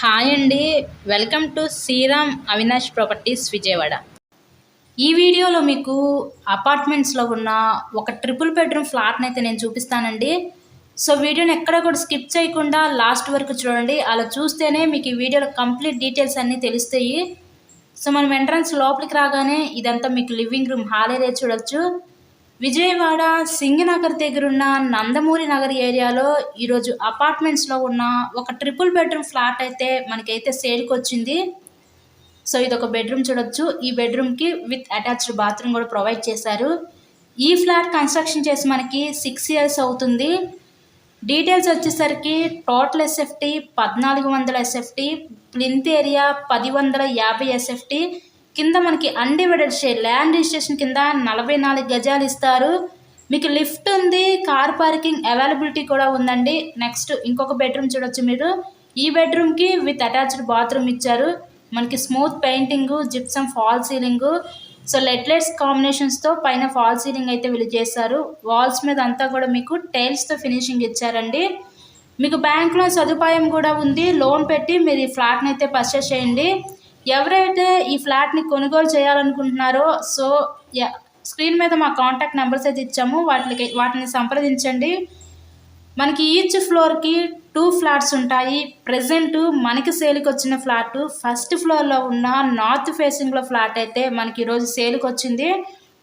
Hi అండి. Welcome to Sriram Avinash properties Vijayawada. ఈ వీడియోలో మీకు అపార్ట్మెంట్స్లో ఉన్న ఒక ట్రిపుల్ బెడ్రూమ్ ఫ్లాట్ని అయితే నేను చూపిస్తానండి. సో వీడియోని ఎక్కడ కూడా స్కిప్ చేయకుండా లాస్ట్ వరకు చూడండి. అలా చూస్తేనే మీకు ఈ వీడియోలో కంప్లీట్ డీటెయిల్స్ అన్నీ తెలుస్తాయి. సో మనం ఎంట్రన్స్ లోపలికి రాగానే ఇదంతా మీకు లివింగ్ రూమ్ హాల్ ఏరియా చూడొచ్చు. విజయవాడ సింగనగర్ దగ్గరున్న నందమూరి నగర్ ఏరియాలో ఈరోజు అపార్ట్మెంట్స్లో ఉన్న ఒక ట్రిపుల్ బెడ్రూమ్ ఫ్లాట్ అయితే మనకైతే సేల్కి వచ్చింది. సో ఇది ఒక బెడ్రూమ్ చూడొచ్చు. ఈ బెడ్రూమ్కి విత్ అటాచ్డ్ బాత్రూమ్ కూడా ప్రొవైడ్ చేశారు. ఈ ఫ్లాట్ కన్స్ట్రక్షన్ చేసి మనకి 6 years అవుతుంది. డీటెయిల్స్ వచ్చేసరికి total SFT 1400 SFT, plinth area 1050 SFT, కింద మనకి అన్డివైడెడ్ షేర్ ల్యాండ్ రిజిస్ట్రేషన్ కింద 44 గజాలు ఇస్తారు. మీకు లిఫ్ట్ ఉంది, కార్ పార్కింగ్ అవైలబిలిటీ కూడా ఉందండి. నెక్స్ట్ ఇంకొక బెడ్రూమ్ చూడొచ్చు మీరు. ఈ బెడ్రూమ్కి విత్ అటాచ్డ్ బాత్రూమ్ ఇచ్చారు. మనకి smooth painting, gypsum fall ceiling, so లెట్లెట్స్ కాంబినేషన్స్తో పైన ఫాల్ సీలింగ్ అయితే వీళ్ళు చేశారు. వాల్స్ మీద అంతా కూడా మీకు టైల్స్తో ఫినిషింగ్ ఇచ్చారండి. మీకు బ్యాంక్ లోన్ సదుపాయం కూడా ఉంది. లోన్ పెట్టి మీరు ఈ ఫ్లాట్ని అయితే పర్చేస్ చేయండి. ఎవరైతే ఈ ఫ్లాట్ని కొనుగోలు చేయాలనుకుంటున్నారో సో స్క్రీన్ మీద మా కాంటాక్ట్ నెంబర్స్ అయితే ఇచ్చాము, వాటిని సంప్రదించండి. మనకి ఈచ్ ఫ్లోర్కి 2 ఫ్లాట్స్ ఉంటాయి. ప్రజెంట్ మనకి సేల్కి వచ్చిన ఫ్లాట్ ఫస్ట్ ఫ్లోర్లో ఉన్న నార్త్ ఫేసింగ్లో ఫ్లాట్ అయితే మనకి ఈరోజు సేల్కి వచ్చింది.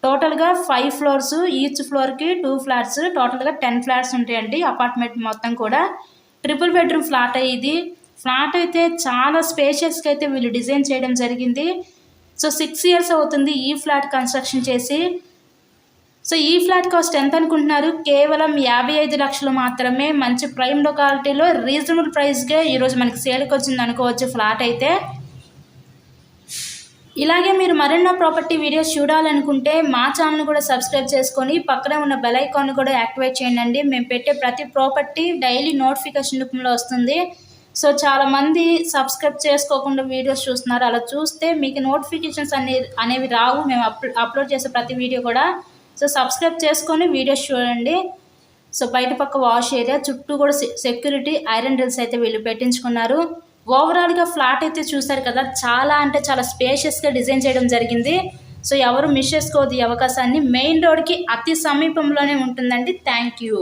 టోటల్గా 5 ఫ్లోర్స్, ఈచ్ ఫ్లోర్కి 2 ఫ్లాట్స్, టోటల్గా 10 ఫ్లాట్స్ ఉంటాయండి అపార్ట్మెంట్ మొత్తం కూడా. ట్రిపుల్ బెడ్రూమ్ ఫ్లాట్ ఇది. ఫ్లాట్ అయితే చాలా స్పేషియస్గా అయితే వీళ్ళు డిజైన్ చేయడం జరిగింది. సో 6 years అవుతుంది ఈ ఫ్లాట్ కన్స్ట్రక్షన్ చేసి. సో ఈ ఫ్లాట్ కాస్ట్ ఎంత అనుకుంటున్నారు? కేవలం 55 లక్షలు మాత్రమే. మంచి ప్రైమ్ లొకాలిటీలో రీజనబుల్ ప్రైస్గా ఈరోజు మనకి సేల్కి వచ్చింది అనుకోవచ్చు ఫ్లాట్ అయితే. ఇలాగే మీరు మరెన్నో ప్రాపర్టీ వీడియోస్ చూడాలనుకుంటే మా ఛానల్ కూడా సబ్స్క్రైబ్ చేసుకొని పక్కనే ఉన్న బెల్ ఐకాన్ కూడా యాక్టివేట్ చేయండి. మేము పెట్టే ప్రతి ప్రాపర్టీ డైలీ నోటిఫికేషన్ రూపంలో వస్తుంది. సో చాలామంది సబ్స్క్రైబ్ చేసుకోకుండా వీడియోస్ చూస్తున్నారు. అలా చూస్తే మీకు నోటిఫికేషన్స్ అనేవి రావు మేము అప్లోడ్ చేసే ప్రతి వీడియో కూడా. సో సబ్స్క్రైబ్ చేసుకొని వీడియోస్ చూడండి. సో బయట పక్క వాష్ ఏరియా చుట్టూ కూడా సెక్యూరిటీ ఐరన్ డ్రిల్స్ అయితే వీళ్ళు పెట్టించుకున్నారు. ఓవరాల్గా ఫ్లాట్ అయితే చూసారు కదా, చాలా అంటే చాలా స్పేషియస్గా డిజైన్ చేయడం జరిగింది. సో ఎవరు మిస్ చేసుకోవద్దు ఈ అవకాశాన్ని. మెయిన్ రోడ్కి అతి సమీపంలోనే ఉంటుందండి. Thank you.